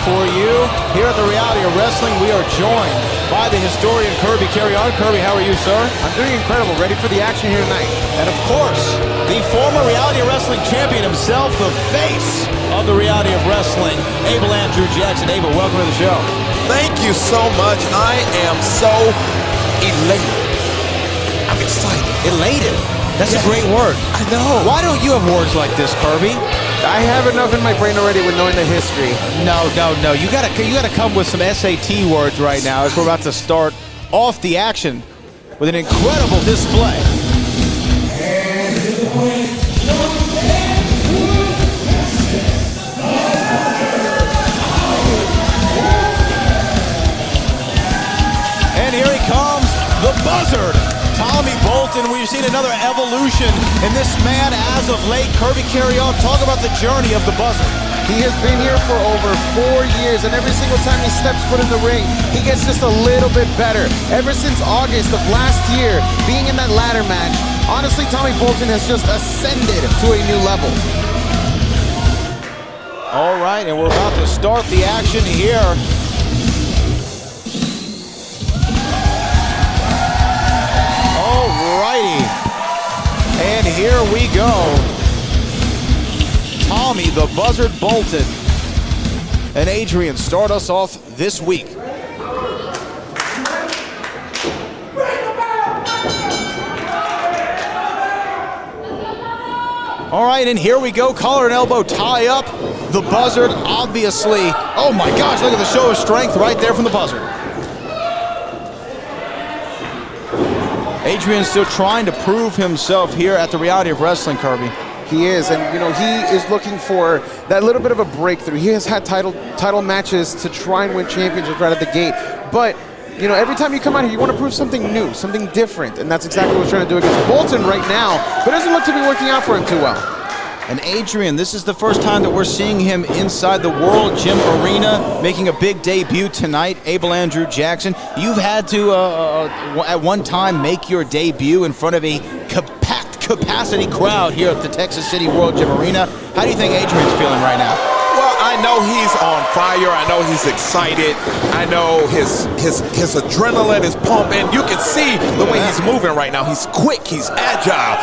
for you. Here at the Reality of Wrestling, we are joined by the historian Kirby Carry-On. Kirby, how are you, sir? I'm doing incredible. Ready for the action here tonight. And of course, the former Reality of Wrestling champion himself, the face of the Reality of Wrestling, Adrian Jackson. Abel, welcome to the show. Thank you so much. I am so elated. I'm excited. Elated? That's a great word. I know. Why don't you have words like this, Kirby? I have enough in my brain already with knowing the history. No. You gotta come with some SAT words right now as we're about to start off the action with an incredible display. And here he comes, the Buzzard. Tommy Bolton, we've seen another evolution in this man as of late. Kirby Carry-On, talk about the journey of the Buzzard. He has been here for over 4 years, and every single time he steps foot in the ring, he gets just a little bit better. Ever since August of last year, being in that ladder match, honestly, Tommy Bolton has just ascended to a new level. All right, and we're about to start the action here. And here we go. Tommy the Buzzard Bolton and Adrian start us off this week. All right, and here we go. Collar and elbow tie up. The Buzzard, obviously. Oh my gosh, look at the show of strength right there from the Buzzard. Adrian's still trying to prove himself here at the Reality of Wrestling, Kirby. He is, and you know, he is looking for that little bit of a breakthrough. He has had title matches to try and win championships right at the gate, but you know, every time you come out here, you want to prove something new, something different, and that's exactly what we're trying to do against Bolton right now, but it doesn't look to be working out for him too well. And Adrian, this is the first time that we're seeing him inside the World Gym Arena, making a big debut tonight. Adrian Jackson, you've had to, at one time, make your debut in front of a packed capacity crowd here at the Texas City World Gym Arena. How do you think Adrian's feeling right now? Well, I know he's on fire. I know he's excited. I know his adrenaline is pumping. You can see the way he's moving right now. He's quick. He's agile.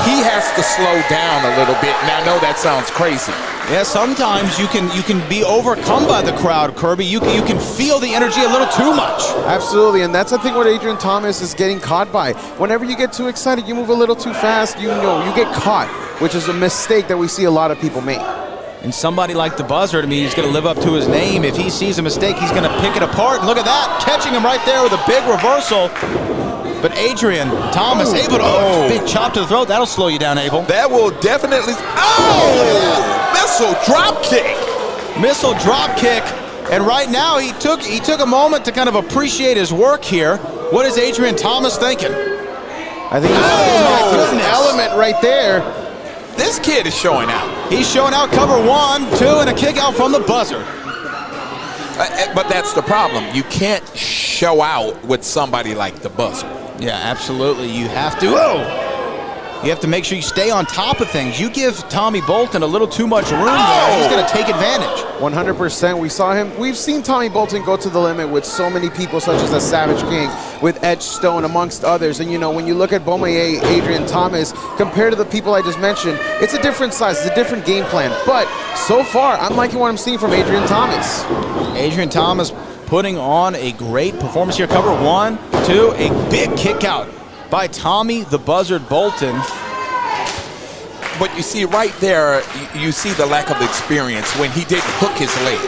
He has to slow down a little bit, and I know that sounds crazy. Yeah, sometimes you can be overcome by the crowd, Kirby. You can feel the energy a little too much. Absolutely, and that's the thing what Adrian Thomas is getting caught by. Whenever you get too excited, you move a little too fast, you get caught, which is a mistake that we see a lot of people make. And somebody like the Buzzard, I mean, he's going to live up to his name. If he sees a mistake, he's going to pick it apart. And look at that, catching him right there with a big reversal. But Adrian Thomas able to, big chop to the throat. That'll slow you down, Abel. That will definitely, missile drop kick. Missile drop kick. And right now, he took a moment to kind of appreciate his work here. What is Adrian Thomas thinking? I think he's an element right there. This kid is showing out. He's showing out. Cover 1, 2, and a kick out from the Buzzard. But that's the problem. You can't show out with somebody like the Buzzard. Yeah, absolutely. You have to. You have to make sure you stay on top of things. You give Tommy Bolton a little too much room there, he's going to take advantage. 100%. We've seen Tommy Bolton go to the limit with so many people, such as the Savage King, with Edge Stone, amongst others. And you know, when you look at Bomaye, Adrian Thomas, compared to the people I just mentioned, it's a different size, it's a different game plan. But so far, I'm liking what I'm seeing from Adrian Thomas. Adrian Thomas putting on a great performance here. Cover 1, 2, a big kick out by Tommy the Buzzard Bolton. But you see right there, you see the lack of experience when he didn't hook his leg.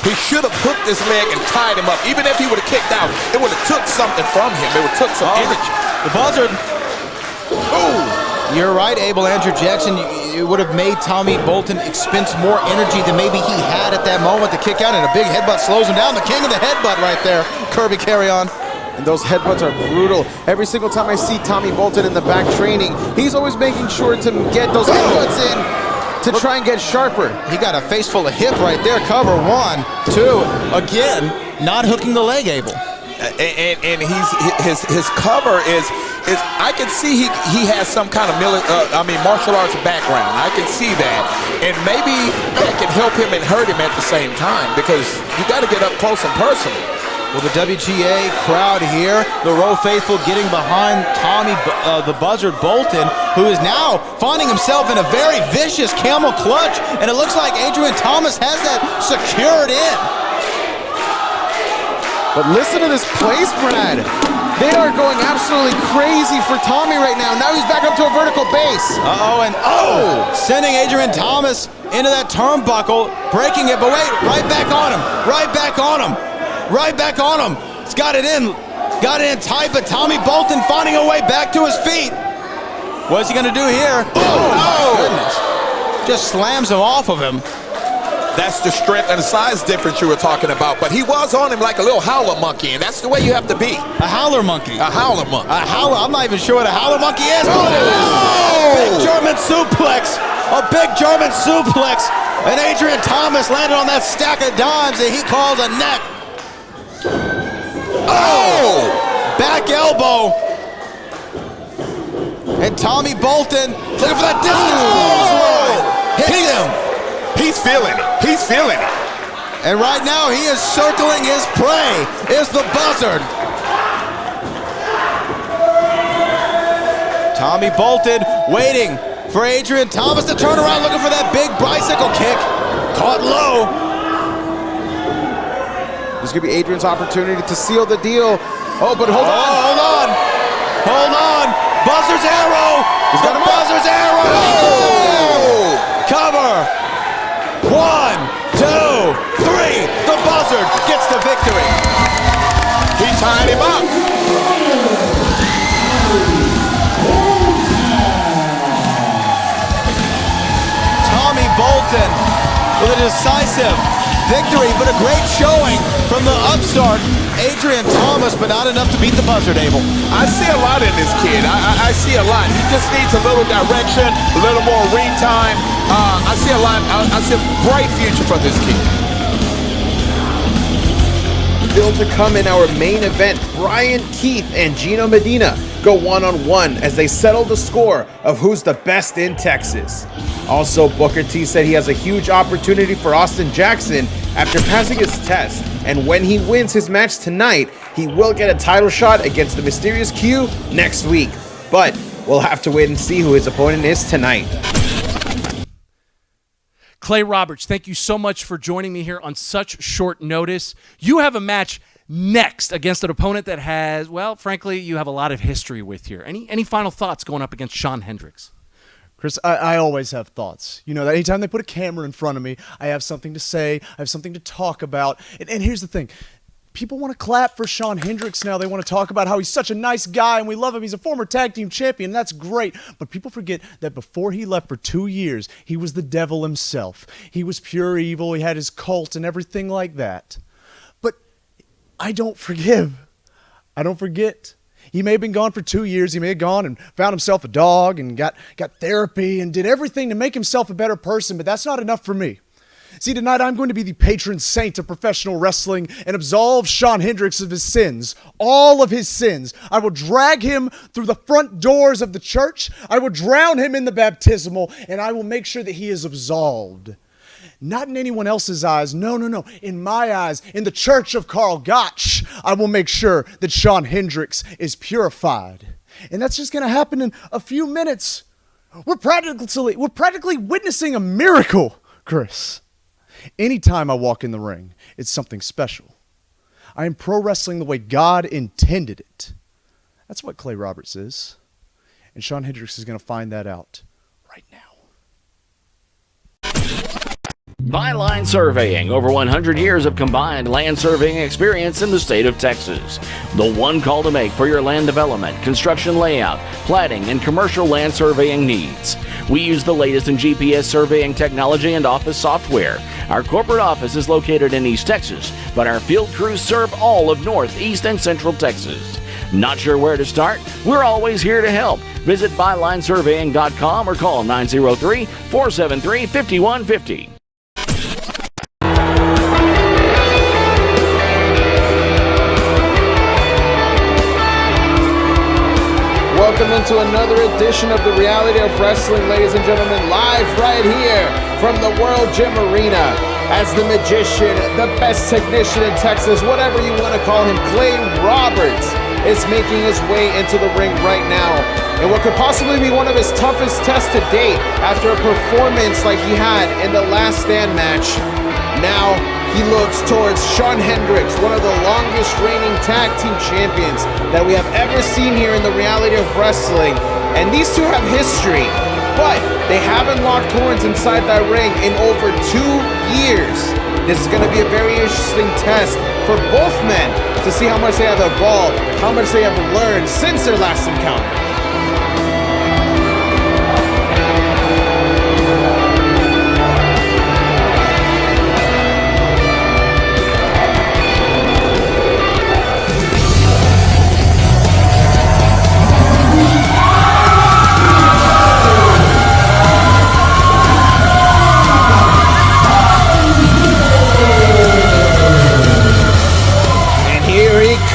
He should have hooked his leg and tied him up. Even if he would have kicked out, it would have took something from him. It would have took some energy. The Buzzard. You're right, Adrian Jackson. It would have made Tommy Bolton expense more energy than maybe he had at that moment to kick out, and a big headbutt slows him down. The king of the headbutt right there, Kirby Carry-On. And those headbutts are brutal. Every single time I see Tommy Bolton in the back training, he's always making sure to get those headbutts in to try and get sharper. He got a face full of hip right there. Cover 1, 2. Again, not hooking the leg, Abel. And his cover is I can see he has some kind of martial arts background. I can see that, and maybe that can help him and hurt him at the same time because you got to get up close and personal. Well, the WGA crowd here, the Row faithful getting behind Tommy the Buzzard Bolton, who is now finding himself in a very vicious camel clutch, and it looks like Adrian Thomas has that secured in. But listen to this place, Brad. They are going absolutely crazy for Tommy right now. Now he's back up to a vertical base. Sending Adrian Thomas into that turnbuckle, breaking it, but wait, right back on him, right back on him. Right back on him. It's got it in tight, but Tommy Bolton finding a way back to his feet. What's he gonna do here? Oh, goodness. Just slams him off of him. That's the strength and the size difference you were talking about, but he was on him like a little howler monkey, and that's the way you have to be. A howler monkey. A howler monkey. I'm not even sure what a howler monkey is. A big German suplex. A big German suplex. And Adrian Thomas landed on that stack of dimes that he calls a neck. Back elbow. And Tommy Bolton looking for that distance. Hits him. He's feeling it. He's feeling it. And right now he is circling his prey. Is the Buzzard. Tommy Bolton waiting for Adrian Thomas to turn around, looking for that big bicycle kick. Caught low. This could be Adrian's opportunity to seal the deal. Oh, but hold on. Hold on. Buzzard's arrow. He's got him up. Buzzard's arrow. Cover. 1, 2, 3. The Buzzard gets the victory. He tied him up. Tommy Bolton with a decisive victory, but a great showing from the upstart, Adrian Thomas, but not enough to beat the Buzzard, Abel. I see a lot in this kid. I see a lot. He just needs a little direction, a little more ring time. I see a lot. I see a bright future for this kid. Still to come in our main event, BRYAN Keith and GINO Medina go one-on-one as they settle the score of who's the best in Texas. Also, Booker T said he has a huge opportunity for Austin Jackson after passing his test, and when he wins his match tonight, he will get a title shot against the Mysterious Q next week. But we'll have to wait and see who his opponent is tonight. Clay Roberts, thank you so much for joining me here on such short notice. You have a match next against an opponent that has, well, frankly, you have a lot of history with here. Any final thoughts going up against SHAWN Hendricks? Chris, I always have thoughts. You know, that anytime they put a camera in front of me, I have something to say, I have something to talk about. And here's the thing. People want to clap for SHAWN Hendricks now. They want to talk about how he's such a nice guy and we love him. He's a former tag team champion. That's great. But people forget that before he left for 2 years, he was the devil himself. He was pure evil. He had his cult and everything like that. But I don't forgive. I don't forget. He may have been gone for 2 years. He may have gone and found himself a dog and got therapy and did everything to make himself a better person, but that's not enough for me. See, tonight I'm going to be the patron saint of professional wrestling and absolve SHAWN Hendricks of his sins, all of his sins. I will drag him through the front doors of the church. I will drown him in the baptismal, and I will make sure that he is absolved. Not in anyone else's eyes. No. In my eyes, in the church of Karl Gotch, I will make sure that SHAWN Hendricks is purified. And that's just going to happen in a few minutes. We're practically witnessing a miracle, Chris. Anytime I walk in the ring, it's something special. I am pro wrestling the way God intended it. That's what Clay Roberts is. And SHAWN Hendricks is going to find that out right now. Byline Surveying, over 100 years of combined land surveying experience in the state of Texas. The one call to make for your land development, construction layout, platting, and commercial land surveying needs. We use the latest in GPS surveying technology and office software. Our corporate office is located in East Texas, but our field crews serve all of North, East, and Central Texas. Not sure where to start? We're always here to help. Visit bylinesurveying.com or call 903-473-5150. welcome into another edition of the Reality of Wrestling, ladies and gentlemen, live right here from the World Gym Arena as the magician, the best technician in Texas, whatever you want to call him, Clay Roberts, is making his way into the ring right now. And what could possibly be one of his toughest tests to date after a performance like he had in the Last Stand match. Now he looks towards SHAWN Hendricks, one of the longest reigning tag team champions that we have ever seen here in the Reality of Wrestling. And these two have history, but they haven't locked horns inside that ring in over 2 years. This is going to be a very interesting test for both men to see how much they have evolved, how much they have learned since their last encounter.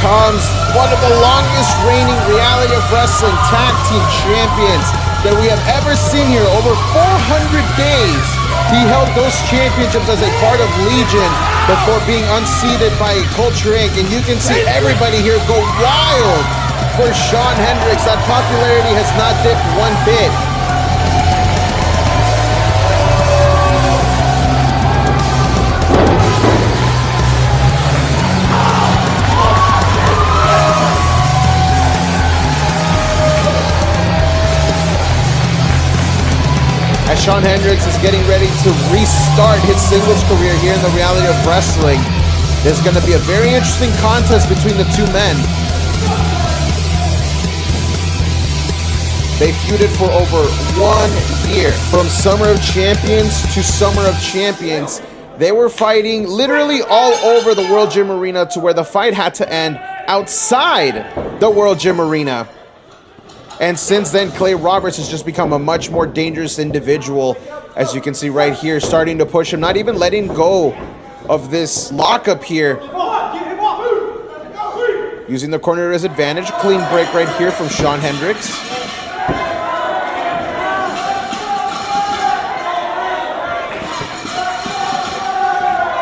Comes one of the longest reigning Reality of Wrestling tag team champions that we have ever seen here. Over 400 days he held those championships as a part of Legion before being unseated by Culture Inc. And you can see everybody here go wild for SHAWN Hendricks. That popularity has not dipped one bit. As SHAWN Hendricks is getting ready to restart his singles career here in the Reality of Wrestling, there's going to be a very interesting contest between the two men. They feuded for over 1 year. From Summer of Champions to Summer of Champions, they were fighting literally all over the World Gym Arena to where the fight had to end outside the World Gym Arena. And since then, Clay Roberts has just become a much more dangerous individual, as you can see right here, starting to push him, not even letting go of this lockup here. Using the corner to his advantage, clean break right here from SHAWN Hendricks.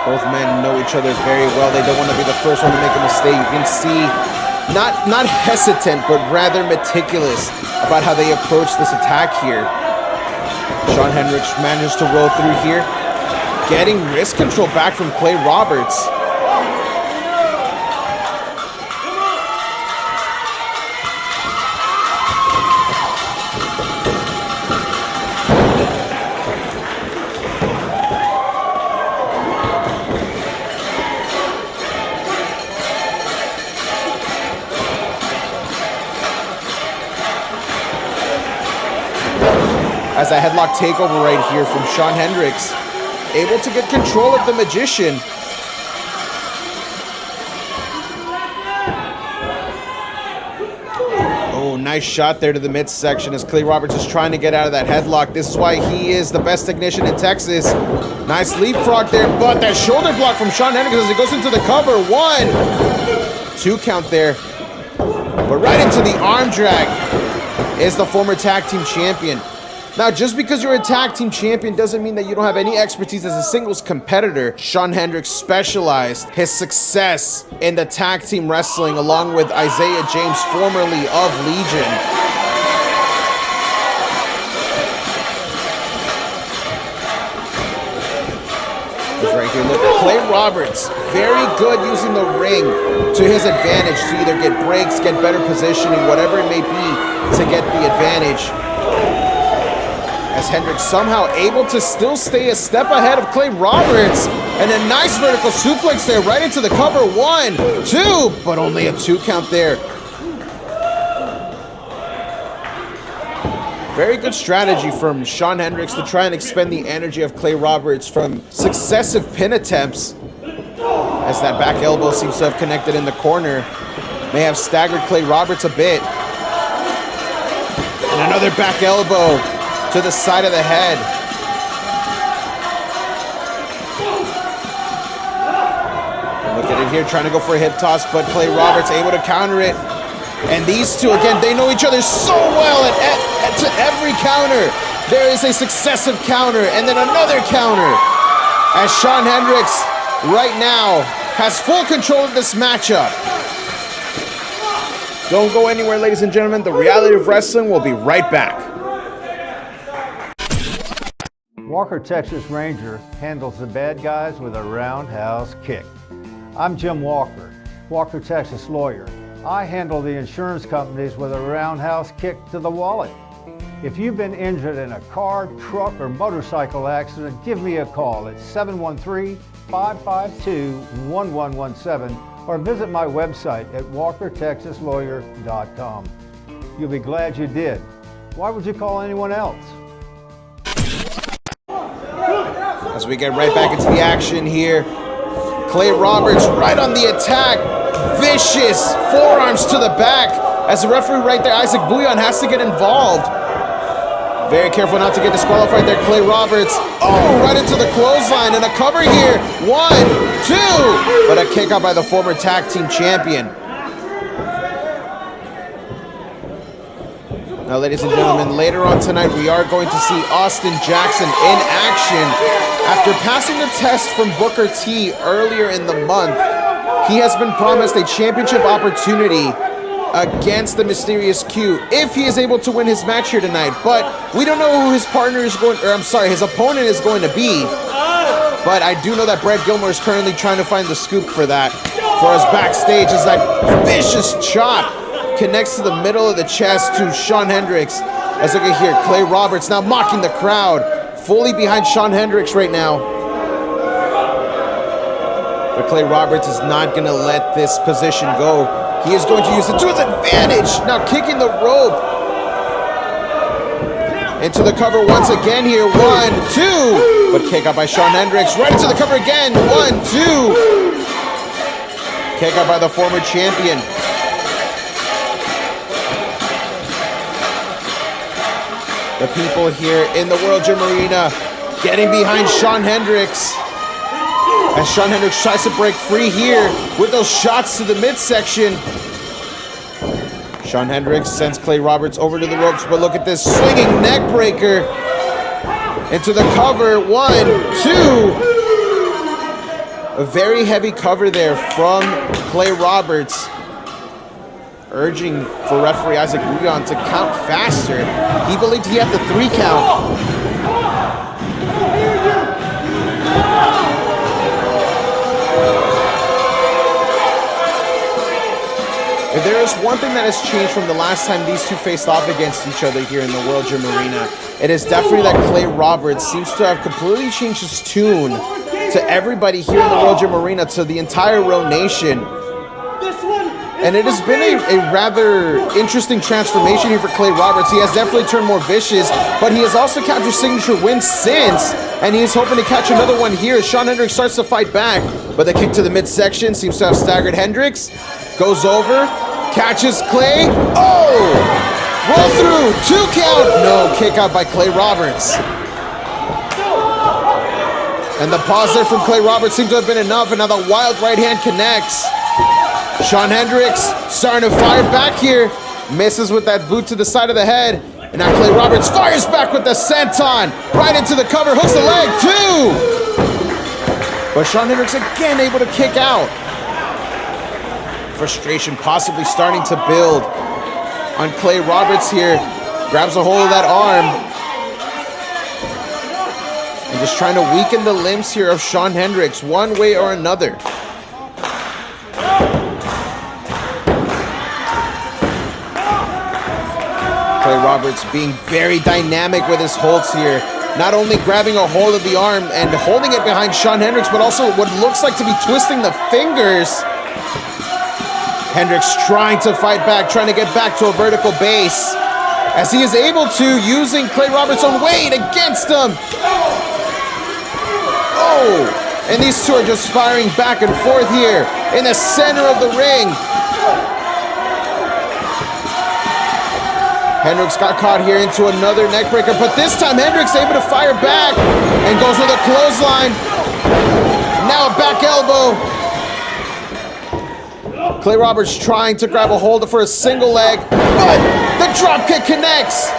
Both men know each other very well. They don't want to be the first one to make a mistake. You can see not hesitant, but rather meticulous about how they approach this attack here. SHAWN Hendricks manages to roll through here, getting wrist control back from Clay Roberts. As a headlock takeover right here from SHAWN Hendricks, able to get control of the magician. Oh, nice shot there to the midsection as Clay Roberts is trying to get out of that headlock. This is why he is the best technician in Texas. Nice leapfrog there, but that shoulder block from SHAWN Hendricks as he goes into the cover. 1, 2 count there. But right into the arm drag is the former tag team champion. Now, just because you're a tag team champion doesn't mean that you don't have any expertise as a singles competitor. SHAWN Hendricks specialized his success in the tag team wrestling along with Isaiah James, formerly of Legion. Right here, look, Clay Roberts, very good using the ring to his advantage to either get breaks, get better positioning, whatever it may be to get the advantage. As Hendricks somehow able to still stay a step ahead of Clay Roberts. And a nice vertical suplex there right into the cover. 1, 2, but only a 2 count there. Very good strategy from SHAWN Hendricks to try and expend the energy of Clay Roberts from successive pin attempts. As that back elbow seems to have connected in the corner. May have staggered Clay Roberts a bit. And another back elbow to the side of the head. Look at it here, trying to go for a hip toss, but Clay Roberts able to counter it. And these two, again, they know each other so well. And to every counter, there is a successive counter and then another counter. As Shawn Hendricks right now has full control of this matchup. Don't go anywhere, ladies and gentlemen. The reality of wrestling will be right back. Walker, Texas Ranger handles the bad guys with a roundhouse kick. I'm Jim Walker, Walker, Texas lawyer. I handle the insurance companies with a roundhouse kick to the wallet. If you've been injured in a car, truck, or motorcycle accident, give me a call at 713-552-1117 or visit my website at walkertexaslawyer.com. You'll be glad you did. Why would you call anyone else? As we get right back into the action here, Clay Roberts right on the attack. Vicious forearms to the back. As the referee right there, Isaac Bouillon, has to get involved. Very careful not to get disqualified there, Clay Roberts. Oh, right into the clothesline and a cover here. 1, 2, but a kick out by the former tag team champion. Now, ladies and gentlemen, later on tonight, we are going to see Austin Jackson in action. After passing the test from Booker T earlier in the month, he has been promised a championship opportunity against the Mysterious Q if he is able to win his match here tonight. But we don't know who his partner is going, or I'm sorry, his opponent is going to be. But I do know that Brett Gilmore is currently trying to find the scoop for that. For us backstage, as that vicious chop connects to the middle of the chest to Shawn Hendricks. As look at here, Clay Roberts now mocking the crowd, fully behind Shawn Hendricks right now. But Clay Roberts is not going to let this position go. He is going to use it to his advantage. Now kicking the rope. Into the cover once again here. 1, 2. But kick out by Shawn Hendricks. Right into the cover again. 1, 2. Kick out by the former champion. The people here in the World Gym Arena getting behind Shawn Hendricks. As Shawn Hendricks tries to break free here with those shots to the midsection. Shawn Hendricks sends Clay Roberts over to the ropes, but look at this swinging neck breaker into the cover. 1, 2. A very heavy cover there from Clay Roberts, urging for referee Isaac Bouillon to count faster. He believed he had the 3 count. If there is one thing that has changed from the last time these two faced off against each other here in the World Gym Arena, it is definitely that Clay Roberts seems to have completely changed his tune to everybody here in the World Gym Arena, to the entire Row Nation. And it has been a rather interesting transformation here for Clay Roberts. He has definitely turned more vicious, but he has also captured signature wins since, and he's hoping to catch another one here as Shawn Hendricks starts to fight back. But the kick to the midsection seems to have staggered Hendricks. Goes over, catches Clay. Oh! Roll through, 2 count. No, kick out by Clay Roberts. And the pause there from Clay Roberts seems to have been enough, and now the wild right hand connects. Shawn Hendricks starting to fire back here. Misses with that boot to the side of the head. And now Clay Roberts fires back with the senton. Right into the cover, hooks the leg, 2! But Shawn Hendricks again able to kick out. Frustration possibly starting to build on Clay Roberts here. Grabs a hold of that arm. And just trying to weaken the limbs here of Shawn Hendricks one way or another. Clay Roberts being very dynamic with his holds here. Not only grabbing a hold of the arm and holding it behind Shawn Hendricks, but also what looks like to be twisting the fingers. Hendricks trying to fight back, trying to get back to a vertical base, as he is able to, using Clay Roberts' own weight against him. Oh, and these two are just firing back and forth here in the center of the ring. Hendricks got caught here into another neckbreaker, but this time Hendricks able to fire back and goes with a clothesline. Now a back elbow. Clay Roberts trying to grab a hold for a single leg, but the drop kick connects.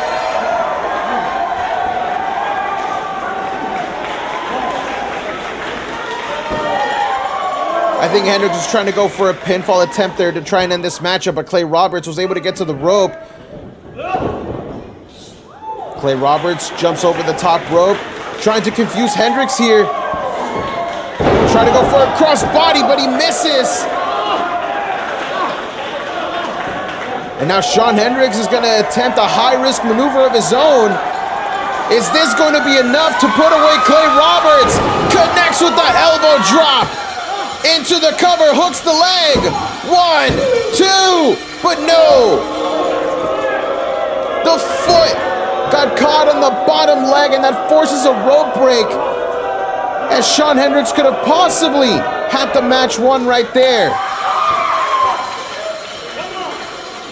I think Hendricks was trying to go for a pinfall attempt there to try and end this matchup, but Clay Roberts was able to get to the rope. Clay Roberts jumps over the top rope, trying to confuse Hendricks here. Trying to go for a crossbody, but he misses. And now Shawn Hendricks is going to attempt a high-risk maneuver of his own. Is this going to be enough to put away Clay Roberts? Connects with the elbow drop. Into the cover, hooks the leg. 1, 2, but no. The foot got caught on the bottom leg, and that forces a rope break. As Shawn Hendricks could have possibly had the match won right there.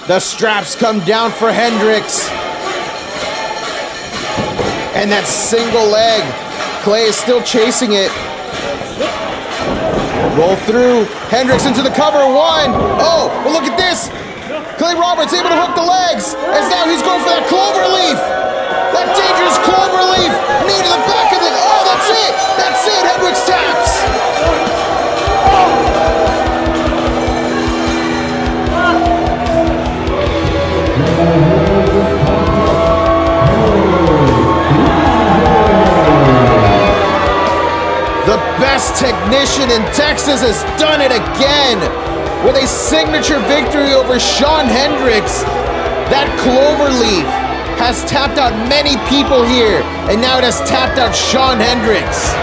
The straps come down for Hendricks. And that single leg, Clay is still chasing it. Roll through, Hendricks into the cover, 1. Oh, well look at this. Clay Roberts able to hook the legs, as now he's going for that clover leaf. That dangerous clover leaf, knee to the back of the, oh that's it, Hendricks taps. The best technician in Texas has done it again with a signature victory over Shawn Hendricks. That clover leaf has tapped out many people here, and now it has tapped out Shawn Hendricks.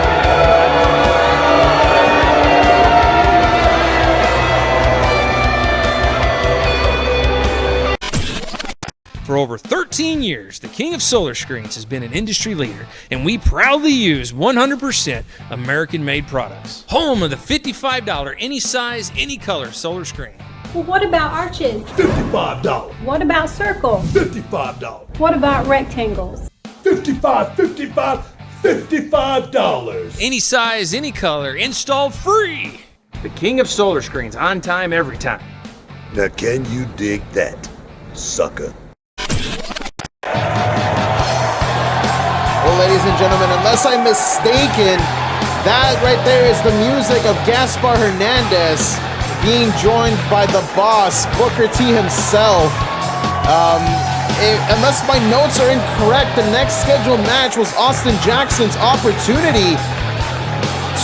For over 13 years, the King of Solar Screens has been an industry leader, and we proudly use 100% American-made products. Home of the $55 any size, any color solar screen. Well, what about arches? $55. What about circles? $55. What about rectangles? $55. Any size, any color, installed free. The King of Solar Screens, on time, every time. Now can you dig that, sucker? Well, ladies and gentlemen, unless I'm mistaken, that right there is the music of Gaspar Hernandez being joined by the boss, Booker T himself. Unless my notes are incorrect, the next scheduled match was Austin Jackson's opportunity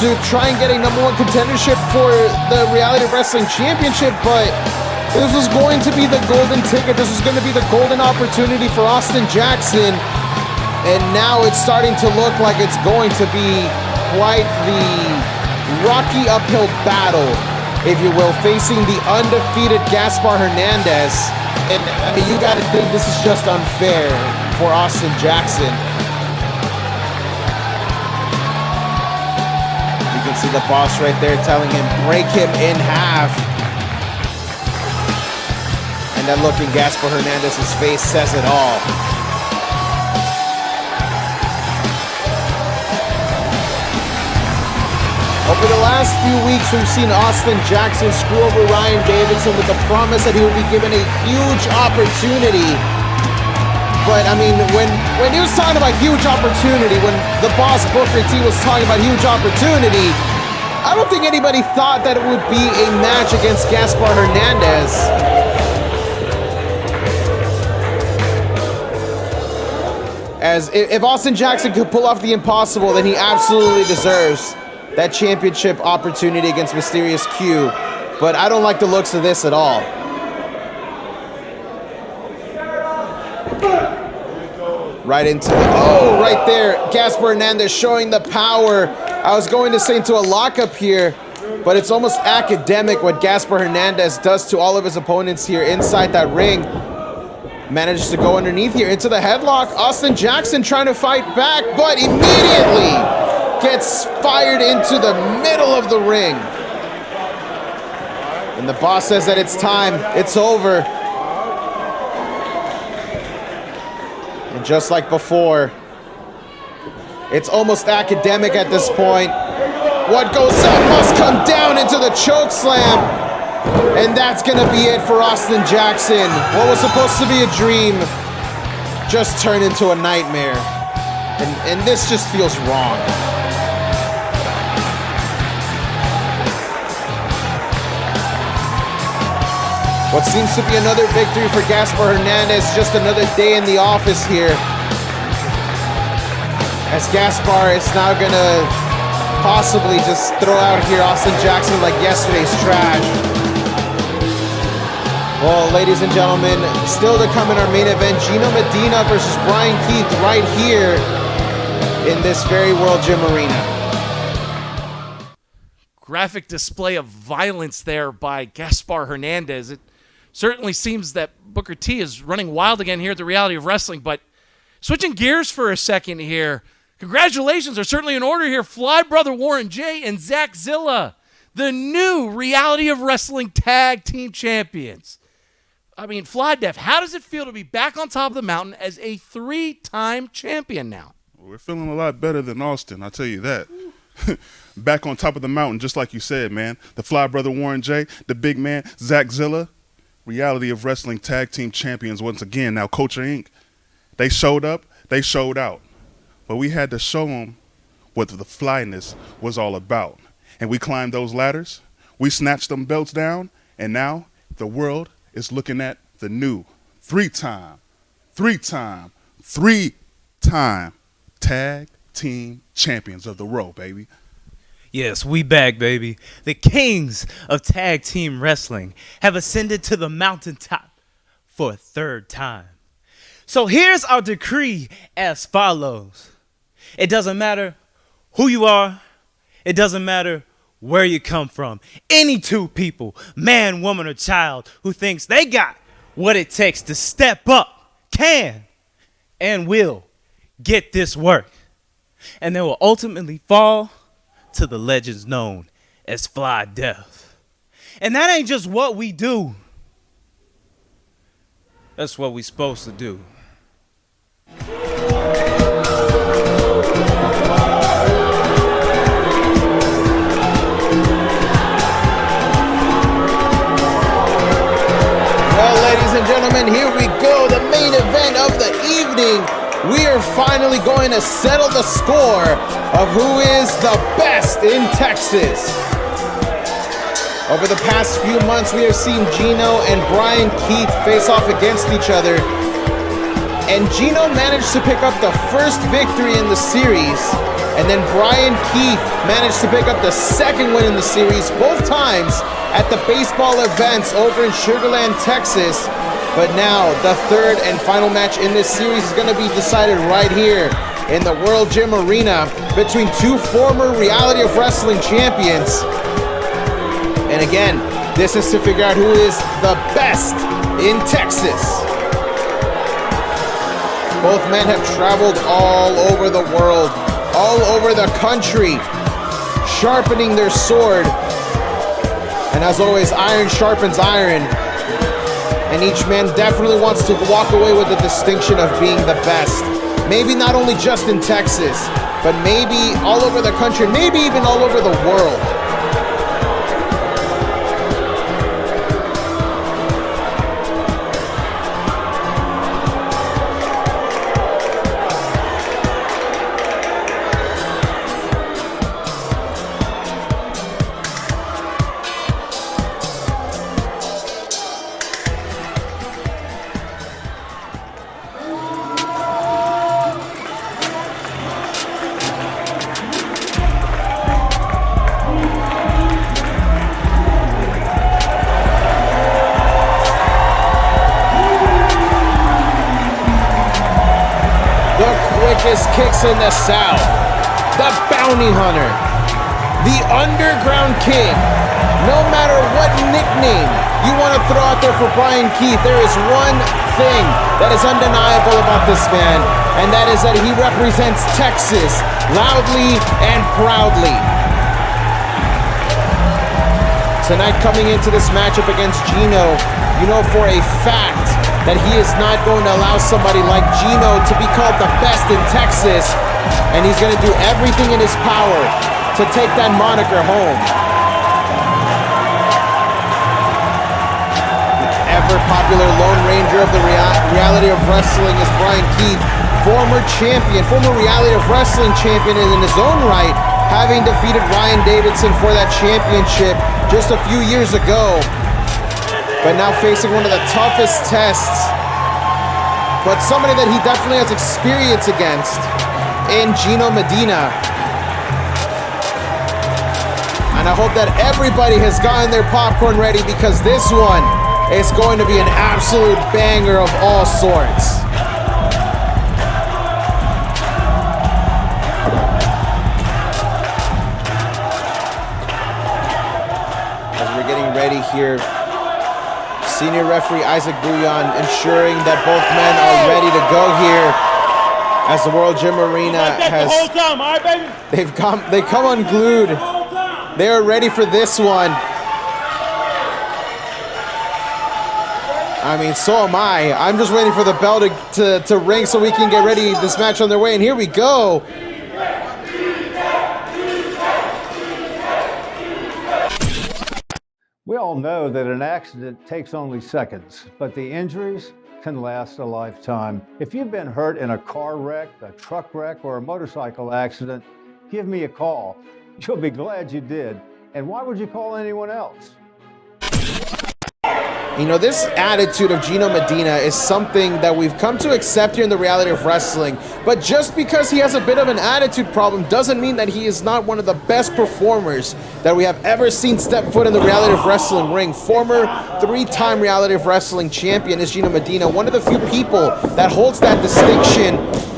to try and get a #1 contendership for the Reality Wrestling Championship, but this was going to be the golden ticket. This was going to be the golden opportunity for Austin Jackson. And now it's starting to look like it's going to be quite the rocky uphill battle, if you will, facing the undefeated Gaspar Hernandez. And I mean, you got to think this is just unfair for Austin Jackson. You can see the boss right there telling him, break him in half. And that look in Gaspar Hernandez's face says it all. Over the last few weeks, we've seen Austin Jackson screw over Ryan Davidson with the promise that he would be given a huge opportunity. But I mean, when he was talking about huge opportunity, when the boss Booker T was talking about huge opportunity, I don't think anybody thought that it would be a match against Gaspar Hernandez. As if Austin Jackson could pull off the impossible, then he absolutely deserves that championship opportunity against Mysterious Q. But I don't like the looks of this at all. Right into the, oh, right there. Gaspar Hernandez showing the power. I was going to say into a lockup here, but it's almost academic what Gaspar Hernandez does to all of his opponents here inside that ring. Manages to go underneath here into the headlock. Austin Jackson trying to fight back, but immediately gets fired into the middle of the ring. And the boss says that it's time, it's over. And just like before, it's almost academic at this point. What goes up must come down into the choke slam. And that's gonna be it for Austin Jackson. What was supposed to be a dream just turned into a nightmare. And this just feels wrong. What seems to be another victory for Gaspar Hernandez, just another day in the office here. As Gaspar is now gonna possibly just throw out here Austin Jackson like yesterday's trash. Well, ladies and gentlemen, still to come in our main event, GINO MEDINA versus BRYAN Keith right here in this very World Gym Arena. Graphic display of violence there by Gaspar Hernandez. It certainly seems that Booker T is running wild again here at the Reality of Wrestling, but switching gears for a second here, congratulations are certainly in order here. Fly Brother Warren J and Zach Zilla, the new Reality of Wrestling Tag Team Champions. I mean, Fly Def, how does it feel to be back on top of the mountain as a 3-time champion now? We're feeling a lot better than Austin, I'll tell you that. Back on top of the mountain, just like you said, man. The Fly Brother Warren J, the big man, Zach Zilla, Reality of Wrestling Tag Team Champions once again. Now, Culture Inc., they showed up, they showed out. But we had to show them what the flyness was all about. And we climbed those ladders, we snatched them belts down, and now the world is looking at the new three-time Tag Team Champions of the Row, baby. Yes, we back, baby. The kings of tag team wrestling have ascended to the mountaintop for a third time. So here's our decree as follows. It doesn't matter who you are. It doesn't matter where you come from. Any two people, man, woman, or child, who thinks they got what it takes to step up can and will get this work. And they will ultimately fall to the legends known as Fly Def. And that ain't just what we do. That's what we supposed to do. Well, ladies and gentlemen, here we go, the main event of the evening. We are finally going to settle the score of who is the best in Texas. Over the past few months, we have seen GINO and BRYAN Keith face off against each other. And GINO managed to pick up the first victory in the series. And then BRYAN Keith managed to pick up the second win in the series, both times at the baseball events over in Sugar Land, Texas. But now the third and final match in this series is going to be decided right here in the World Gym Arena between two former Reality of Wrestling champions. And again, this is to figure out who is the best in Texas. Both men have traveled all over the world, all over the country, sharpening their sword. And as always, iron sharpens iron. And each man definitely wants to walk away with the distinction of being the best. Maybe not only just in Texas, but maybe all over the country, maybe even all over the world. Kicks in the South, the Bounty Hunter, the Underground King. No matter what nickname you want to throw out there for BRYAN Keith, there is one thing that is undeniable about this man, and that is that he represents Texas loudly and proudly. Tonight, coming into this matchup against GINO, you know for a fact that he is not going to allow somebody like GINO to be called the best in Texas, and he's going to do everything in his power to take that moniker home. ever popular Lone Ranger of the reality of wrestling is Bryan Keith, former reality of wrestling champion in his own right, having defeated Ryan Davidson for that championship just a few years ago, but now facing one of the toughest tests, but somebody that he definitely has experience against in GINO Medina. And I hope that everybody has gotten their popcorn ready, because this one is going to be an absolute banger of all sorts. As we're getting ready here, senior referee Isaac BRYAN ensuring that both men are ready to go here, as the World Gym Arena has, they come unglued. They are ready for this one. I mean, so am I. I'm just waiting for the bell to ring so we can get ready this match on their way. And here we go. We all know that an accident takes only seconds, but the injuries can last a lifetime. If you've been hurt in a car wreck, a truck wreck, or a motorcycle accident, give me a call. You'll be glad you did. And why would you call anyone else? You know, this attitude of GINO Medina is something that we've come to accept here in the reality of wrestling. But just because he has a bit of an attitude problem doesn't mean that he is not one of the best performers that we have ever seen step foot in the reality of wrestling ring. Former 3-time reality of wrestling champion is GINO Medina, one of the few people that holds that distinction.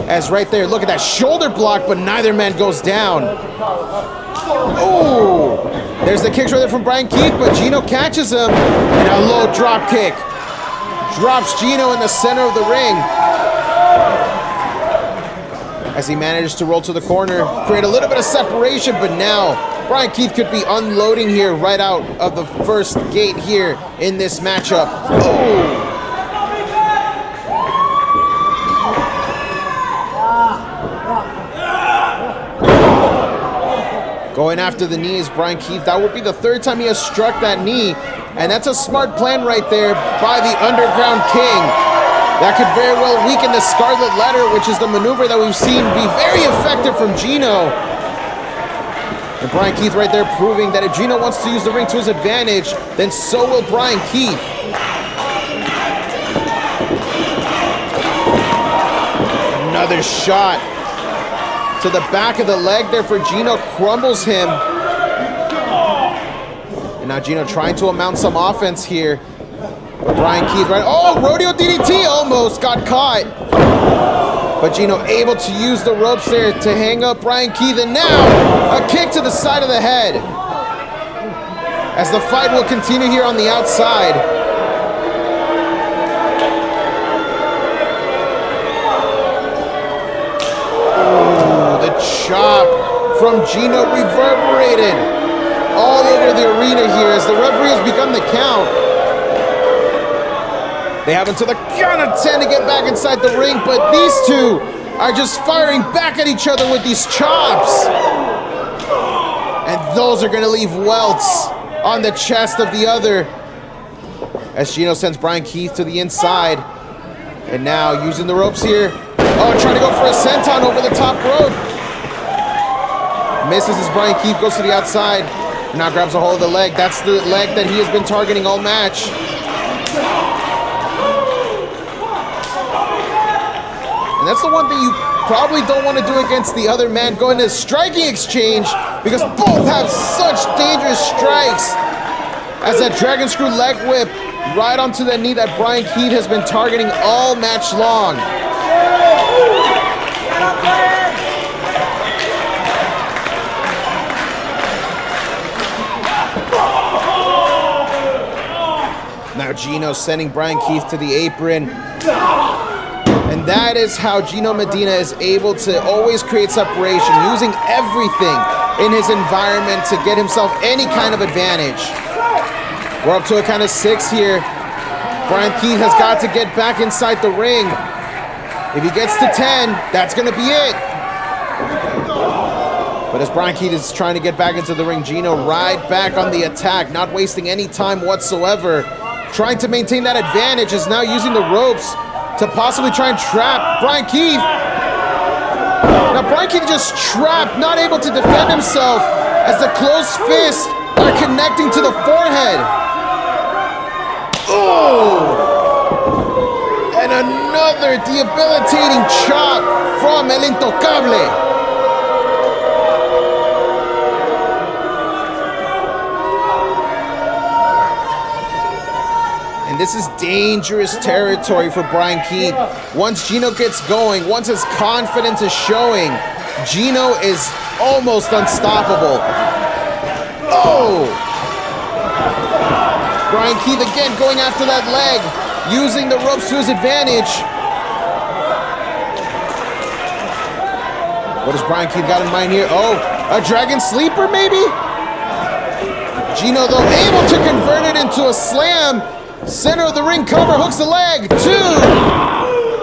As right there, look at that shoulder block, but neither man goes down. Oh, there's the kicks right there from Bryan Keith, but GINO catches him, and a low drop kick. Drops GINO in the center of the ring. As he manages to roll to the corner, create a little bit of separation, but now Bryan Keith could be unloading here right out of the first gate here in this matchup. Oh! Going after the knee is Bryan Keith. That would be the 3rd time he has struck that knee. And that's a smart plan right there by the Underground King. That could very well weaken the Scarlet Letter, which is the maneuver that we've seen be very effective from GINO. And Bryan Keith right there proving that if GINO wants to use the ring to his advantage, then so will Bryan Keith. Another shot to the back of the leg there for GINO, crumbles him. And now GINO trying to amount some offense here. But Bryan Keith right, oh, rodeo DDT almost got caught. But GINO able to use the ropes there to hang up Bryan Keith, and now a kick to the side of the head. As the fight will continue here on the outside. Chop from GINO reverberated all over the arena here as the referee has begun the count. They have until the count of 10 to get back inside the ring, but these two are just firing back at each other with these chops. And those are going to leave welts on the chest of the other. As GINO sends Bryan Keith to the inside. And now using the ropes here. Oh, trying to go for a senton over the top rope. Misses as Bryan Keith goes to the outside. And now grabs a hold of the leg. That's the leg that he has been targeting all match. And that's the one thing you probably don't want to do against the other man, going to striking exchange, because both have such dangerous strikes. As that dragon screw leg whip right onto the knee that Bryan Keith has been targeting all match long. Now GINO sending Bryan Keith to the apron. And that is how GINO Medina is able to always create separation, using everything in his environment to get himself any kind of advantage. We're up to a count of 6 here. Bryan Keith has got to get back inside the ring. If he gets to 10, that's going to be it. But as Bryan Keith is trying to get back into the ring, GINO right back on the attack, not wasting any time whatsoever. trying to maintain that advantage, is now using the ropes to possibly try and trap Bryan Keith. Now Bryan Keith just trapped, not able to defend himself as the closed fists are connecting to the forehead. Oh! And another debilitating chop from El Intocable. And this is dangerous territory for Bryan Keith. Once GINO gets going, once his confidence is showing, GINO is almost unstoppable. Oh! Bryan Keith again going after that leg, using the ropes to his advantage. What does Bryan Keith got in mind here? Oh, a dragon sleeper maybe? GINO though able to convert it into a slam. Center of the ring cover, hooks the leg, 2.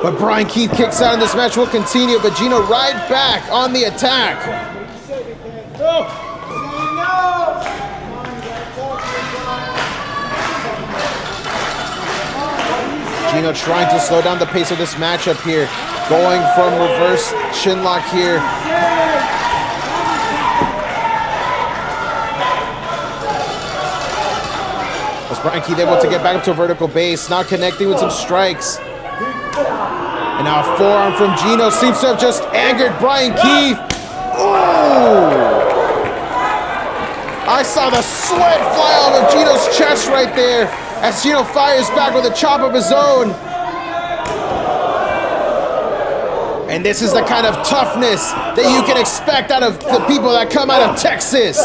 But Bryan Keith kicks out and this match will continue, but GINO right back on the attack. GINO trying to slow down the pace of this matchup here. Going from reverse chinlock here. Bryan Keith able to get back up to a vertical base, now connecting with some strikes. And now a forearm from GINO seems to have just angered Bryan Keith. Ooh! I saw the sweat fly off of GINO's chest right there as GINO fires back with a chop of his own. And this is the kind of toughness that you can expect out of the people that come out of Texas.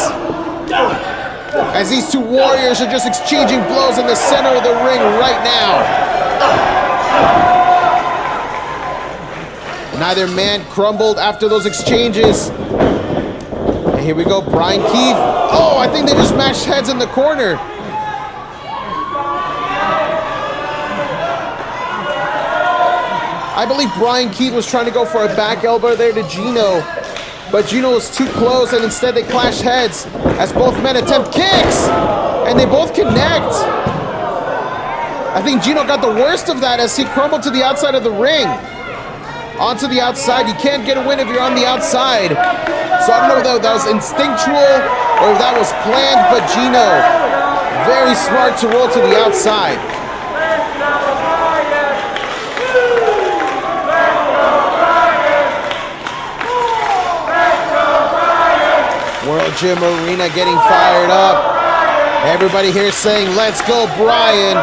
As these two warriors are just exchanging blows in the center of the ring right now. Neither man crumbled after those exchanges. And here we go, Bryan Keith. Oh, I think they just matched heads in the corner. I believe Bryan Keith was trying to go for a back elbow there to GINO. But GINO was too close and instead they clash heads as both men attempt kicks. And they both connect. I think GINO got the worst of that as he crumbled to the outside of the ring. Onto the outside. You can't get a win if you're on the outside. So I don't know if that was instinctual or if that was planned, but GINO, very smart to roll to the outside. World Gym Arena getting fired up. Everybody here saying, let's go, Bryan.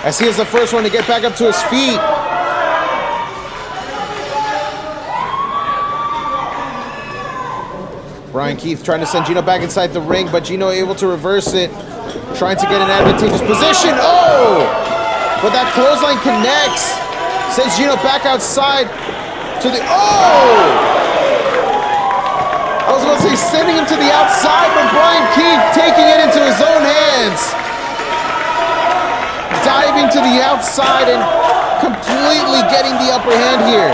As he is the first one to get back up to his feet. Bryan Keith trying to send GINO back inside the ring, but GINO able to reverse it. Trying to get an advantageous position. Oh! But that clothesline connects. Sends GINO back outside to the... Oh! I was about to say sending him to the outside, but Bryan Keith taking it into his own hands. Diving to the outside and completely getting the upper hand here.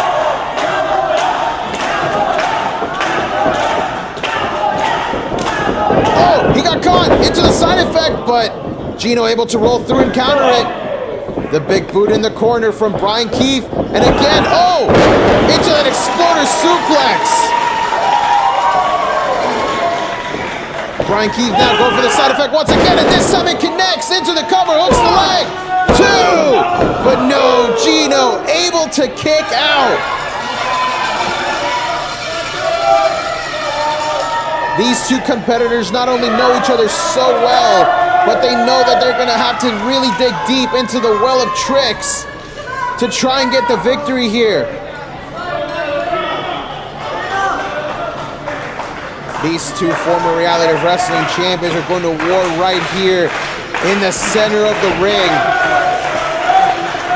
Oh, he got caught into the side effect, but GINO able to roll through and counter it. The big boot in the corner from Bryan Keith. And again, oh, into that exploder suplex. Bryan Keith now going for the side effect once again, and this time it connects into the cover, hooks the leg, 2! But no, GINO able to kick out. These two competitors not only know each other so well, but they know that they're gonna have to really dig deep into the well of tricks to try and get the victory here. These two former reality wrestling champions are going to war right here in the center of the ring.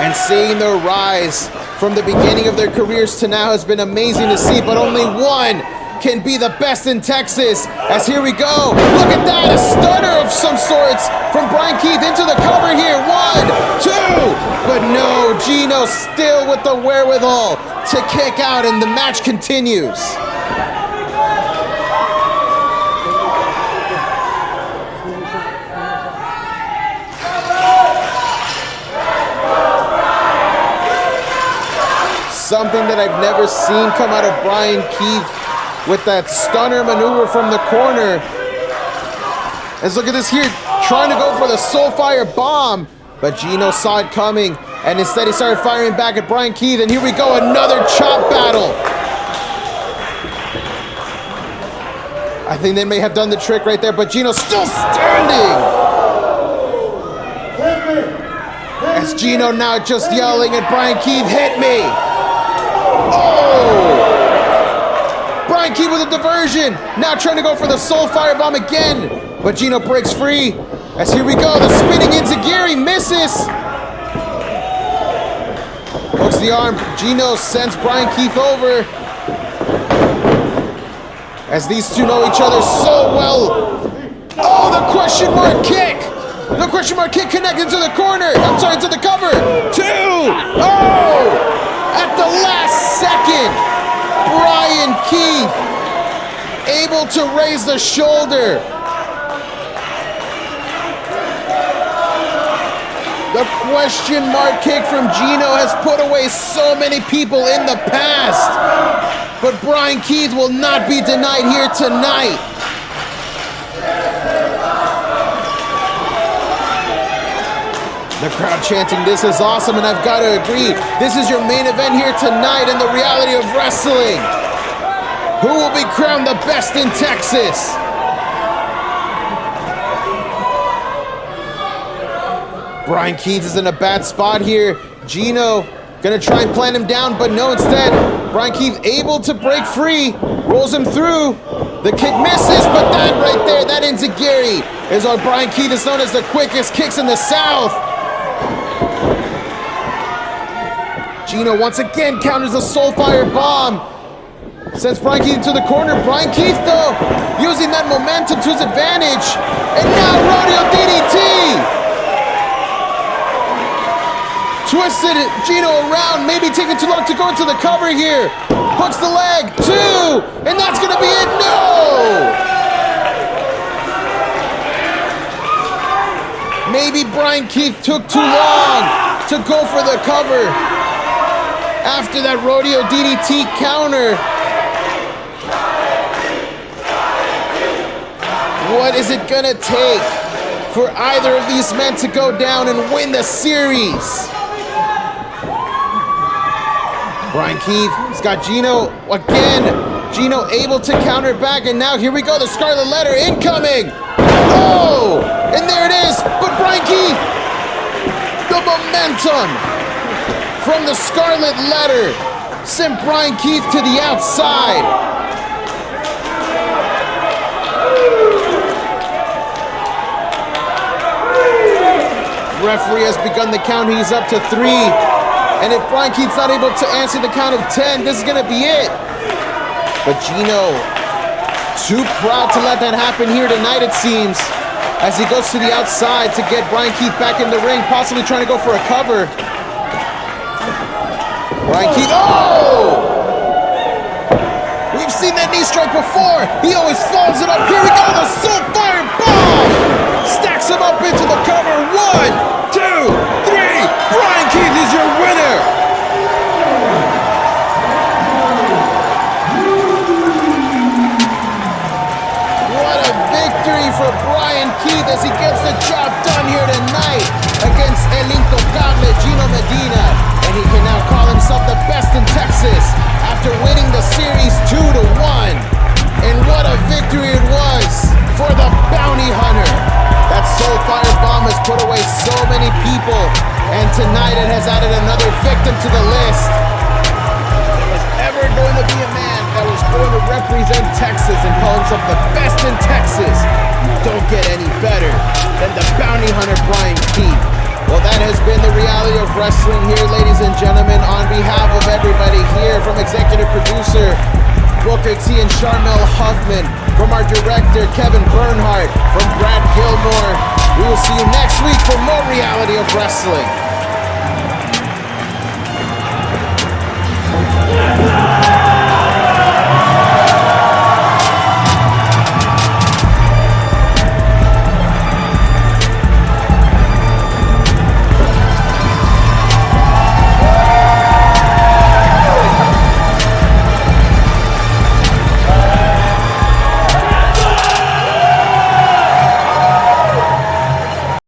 And seeing their rise from the beginning of their careers to now has been amazing to see, but only one can be the best in Texas. As here we go, look at that, a stunner of some sorts from Bryan Keith into the cover here, 1, 2, but no, GINO still with the wherewithal to kick out and the match continues. something that I've never seen come out of Bryan Keith with that stunner maneuver from the corner. Let's look at this here, trying to go for the Soulfire bomb, but GINO saw it coming, and instead he started firing back at Bryan Keith, and here we go, another chop battle. I think they may have done the trick right there, but GINO still standing. As GINO now just yelling at Bryan Keith, hit me. Oh! Bryan Keith with a diversion, now trying to go for the Soulfire bomb again, but GINO breaks free. As here we go, the spinning enziguri misses. Hooks the arm, GINO sends Bryan Keith over. As these two know each other so well. Oh, the question mark kick! The question mark kick connected to the corner. I'm sorry, to the cover. 2! Oh! At the last second, Bryan Keith able to raise the shoulder. The question mark kick from GINO has put away so many people in the past. But Bryan Keith will not be denied here tonight. The crowd chanting, this is awesome, and I've got to agree, this is your main event here tonight in the reality of wrestling. Who will be crowned the best in Texas? Bryan Keith is in a bad spot here. GINO gonna try and plant him down, but no, instead, Bryan Keith able to break free, rolls him through. The kick misses, but that right there, that enziguri is what Bryan Keith is known as the quickest kicks in the South. GINO once again counters the Soulfire bomb. Sends Bryan Keith into the corner. Bryan Keith, though, using that momentum to his advantage. And now rodeo DDT! Twisted GINO around, maybe taking too long to go into the cover here. Hooks the leg, 2, and that's gonna be it, no! Maybe Bryan Keith took too long to go for the cover. After that rodeo DDT counter. What is it gonna take for either of these men to go down and win the series? Bryan Keith has got GINO again. GINO able to counter back, and now here we go, the Scarlet Letter incoming. Oh, and there it is, but Bryan Keith, the momentum from the Scarlet Letter sent Bryan Keith to the outside. Referee has begun the count, he's up to 3. And if Bryan Keith's not able to answer the count of 10, this is gonna be it. But GINO, too proud to let that happen here tonight, it seems, as he goes to the outside to get Bryan Keith back in the ring, possibly trying to go for a cover. Bryan Keith, oh! We've seen that knee strike before. He always follows it up. Here we go, the Soulfire bomb! Stacks him up into the cover. 1, 2, 3. Bryan Keith is your winner. What a victory for Bryan Keith as he gets the job done here tonight against El Intocable GINO Medina. And he can now call himself the best in Texas after winning the series 2-1. And what a victory it was for the bounty hunter. That Soulfire bomb has put away so many people, and tonight it has added another victim to the list. If there was ever going to be a man that was going to represent Texas and call himself the best in Texas, you don't get any better than the bounty hunter Bryan Keith. Well, that has been the reality of wrestling here, ladies and gentlemen. On behalf of everybody here, from executive producer Booker T and Charmel Huffman, from our director Kevin Bernhardt,